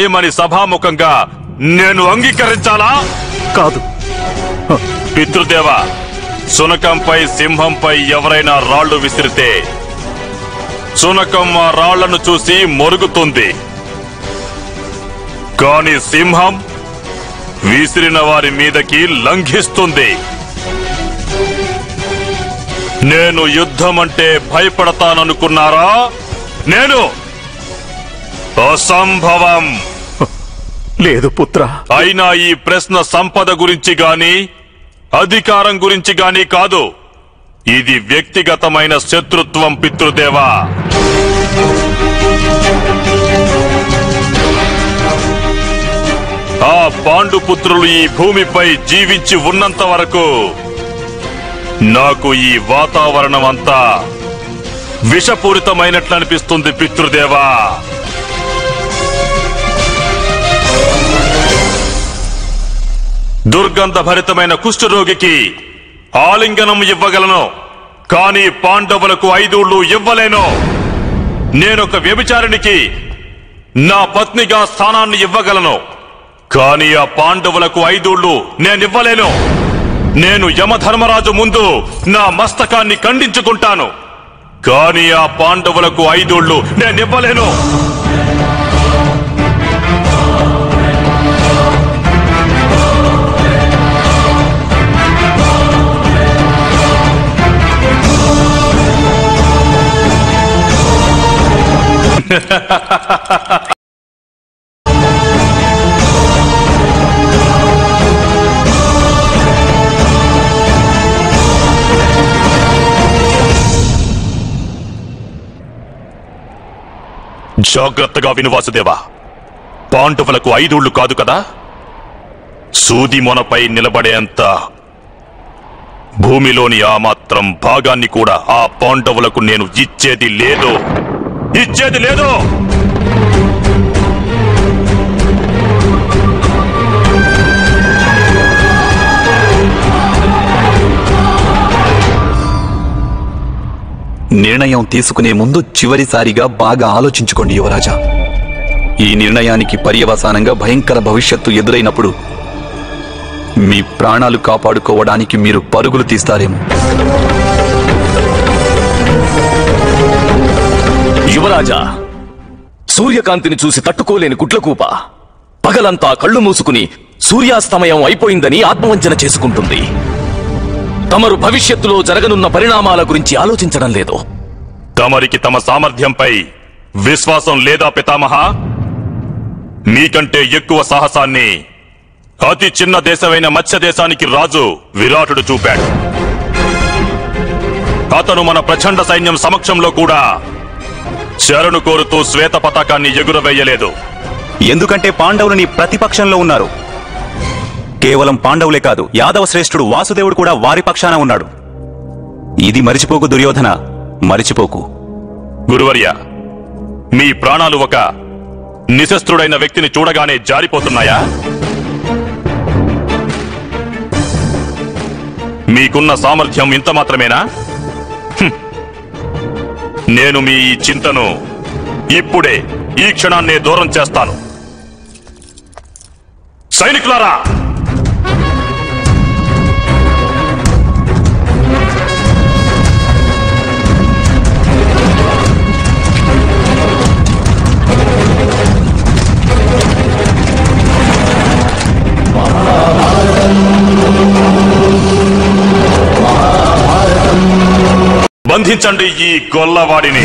ఏమని సభాముఖంగా నేను అంగీకరించాలా? కాదు. పితృదేవ, శునకంపై సింహంపై ఎవరైనా రాళ్లు విసిరితే శునకం ఆ రాళ్లను చూసి మొరుగుతుంది. కాని సింహం విసిరిన వారి మీదకి లంఘిస్తుంది. నేను యుద్ధమంటే భయపడతాననుకున్నారా? నేను అసంభవం. లేదు పుత్ర. అయినా ఈ ప్రశ్న సంపద గురించి గాని అధికారం గురించి గాని కాదు. ఇది వ్యక్తిగతమైన శత్రుత్వం పితృదేవా. ఆ పాండుపుత్రులు ఈ భూమిపై జీవించి ఉన్నంత వరకు నాకు ఈ వాతావరణం అంతా విషపూరితమైనట్లు అనిపిస్తుంది పితృదేవా. దుర్గంధభరితమైన కుష్ఠరోగికి ఆలింగనం ఇవ్వగలను, కానీ పాండవులకు 5 ఊళ్ళు ఇవ్వలేను. నేనొక వ్యభిచారినికి నా పత్నిగా స్థానాన్ని ఇవ్వగలను, కానీ ఆ పాండవులకు 5 ఊళ్ళు నేనివ్వలేను. నేను యమధర్మరాజు ముందు నా మస్తకాన్ని ఖండించుకుంటాను, కానీ ఆ పాండవులకు 5 ఊళ్ళు నేనివ్వలేను. జాగ్రత్తగా విను వాసుదేవా. పాండవులకు 5 ఊళ్ళు కాదు కదా, సూది మొనపై నిలబడేంత భూమిలోని ఆ మాత్రం భాగాన్ని కూడా ఆ పాండవులకు నేను ఇచ్చేది లేదు. నిర్ణయం తీసుకునే ముందు చివరిసారిగా బాగా ఆలోచించుకోండి యువరాజా. ఈ నిర్ణయానికి పర్యవసానంగా భయంకర భవిష్యత్తు ఎదురైనప్పుడు మీ ప్రాణాలు కాపాడుకోవడానికి మీరు పరుగులు తీస్తారేమో. యువరాజా, సూర్యకాంతిని చూసి తట్టుకోలేని గుడ్లకూప పగలంతా కళ్ళు మూసుకుని సూర్యాస్తమయం అయిపోయిందని ఆత్మవంచన చేసుకుంటుంది. తమరు భవిష్యత్తులో జరగనున్న పరిణామాల గురించి ఆలోచించడం లేదు. తమరికి తమ సామర్థ్యంపై విశ్వాసం లేదా పితామహ? మీకంటే ఎక్కువ సాహసాన్ని అతి చిన్న దేశమైన మత్స్య దేశానికి రాజు విరాటుడు చూపాడు. అతను మన ప్రచండ సైన్యం సమక్షంలో కూడా శరణు కోరుతూ శ్వేత పతాకాన్ని ఎగురవేయలేదు. ఎందుకంటే పాండవులు నీ ప్రతిపక్షంలో ఉన్నారు. కేవలం పాండవులే కాదు, యాదవ శ్రేష్ఠుడు వాసుదేవుడు కూడా వారి పక్షాన ఉన్నాడు. ఇది మరిచిపోకు దుర్యోధన, మరిచిపోకు. గురువర్య, మీ ప్రాణాలు ఒక నిశస్త్రుడైన వ్యక్తిని చూడగానే జారిపోతున్నాయా? మీకున్న సామర్థ్యం ఇంత మాత్రమేనా? నేను మీ ఈ చింతను ఇప్పుడే ఈ క్షణాన్నే దూరం చేస్తాను. సైనికులారా, బంధించండి ఈ గొల్లవాడిని.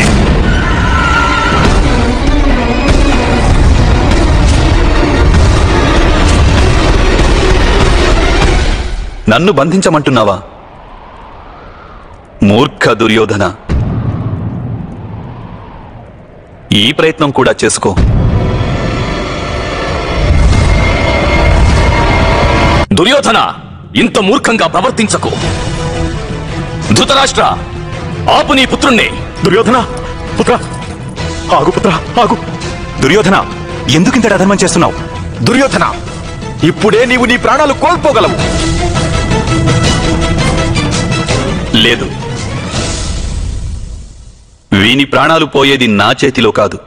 నన్ను బంధించమంటున్నావా? మూర్ఖ దుర్యోధన, ఈ ప్రయత్నం కూడా చేసుకో. దుర్యోధన, ఇంత మూర్ఖంగా ప్రవర్తించకు. ధృతరాష్ట్ర, ఆపు నీ పుత్రుణ్ణి. దుర్యోధన పుత్ర, ఆగు పుత్ర, ఆగు. దుర్యోధన, ఎందుకింత అధర్మం చేస్తున్నావు? దుర్యోధన, ఇప్పుడే నీవు నీ ప్రాణాలు కోల్పోగలవు. లేదు, వీని ప్రాణాలు పోయేది నా చేతిలో కాదు,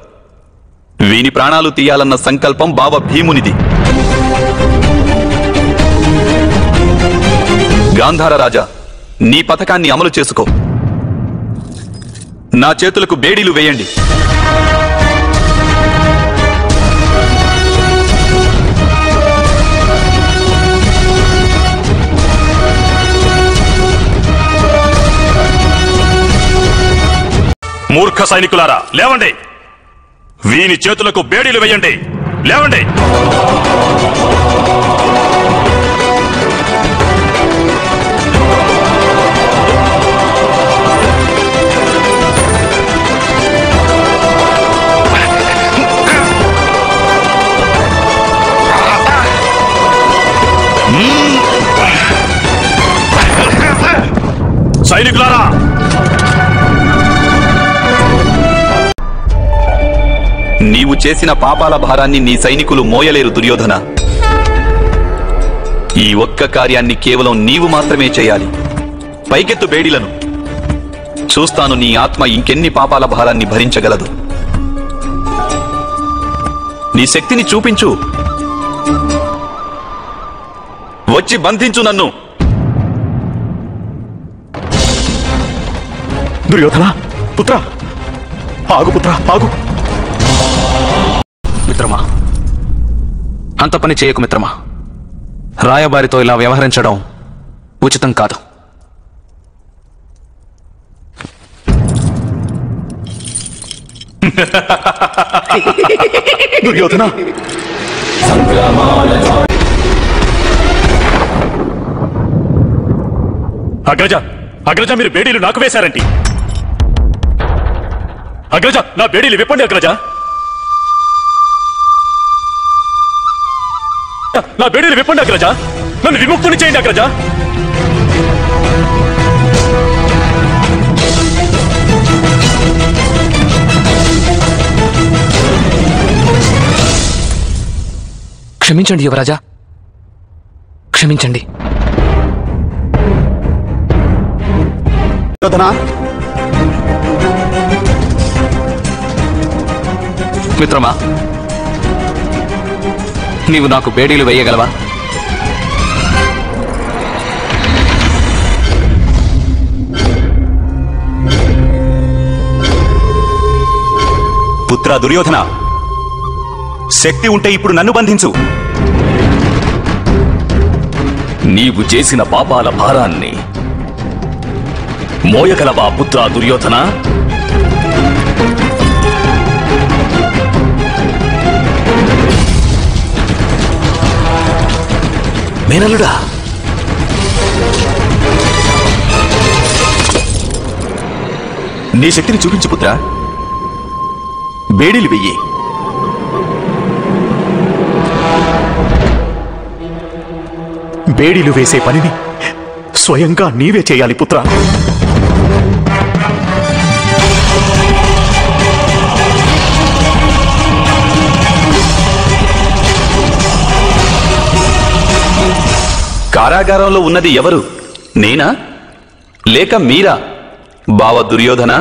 వీని ప్రాణాలు తీయాలన్న సంకల్పం బావ భీమునిది. గాంధార రాజా, నీ పథకాన్ని అమలు చేసుకో. నా చేతులకు బేడీలు వేయండి. మూర్ఖ సైనికులారా, లేవండి! వీని చేతులకు బేడీలు వేయండి. లేవండి! సైనికులారా, నీవు చేసిన పాపాల భారాన్ని నీ సైనికులు మోయలేరు దుర్యోధన. ఈ ఒక్క కార్యాన్ని కేవలం నీవు మాత్రమే చేయాలి. పైకెత్తు బేడీలను. చూస్తాను నీ ఆత్మ ఇంకెన్ని పాపాల భారాన్ని భరించగలదు. నీ శక్తిని చూపించు. వచ్చి బంధించు నన్ను. దుర్యోధన పుత్ర, ఆగు పుత్ర, ఆగు. మిత్రమా, అంత పని చేయకు మిత్రమా. రాయబారితో ఇలా వ్యవహరించడం ఉచితం కాదు. దుర్యోధన, అగ్రజ, అగ్రజ, మీరు బేడీలు నాకు వేశారండి. అగ్రజ, నా బేడీలు విప్పండి. అగ్రజ, నా బేడీలు విప్పండి. అగ్రజ, నన్ను విముక్తుని చేయండి. అగ్రజ, క్షమించండి యువరాజా, క్షమించండి. దుర్యోధన, మిత్రమా, నీవు నాకు బేడీలు వేయగలవా? పుత్ర దుర్యోధన, శక్తి ఉంటే ఇప్పుడు నన్ను బంధించు. నీవు చేసిన పాపాల భారాన్ని మోయగలవా పుత్ర దుర్యోధన? మేనల్లుడా, నీ శక్తిని చూపించు పుత్ర. బేడీలు వెయ్యి. బేడీలు వేసే పనిని స్వయంగా నీవే చేయాలి పుత్ర. కారాగారంలో ఉన్నది ఎవరు? నేనా లేక మీరా బావ దుర్యోధన?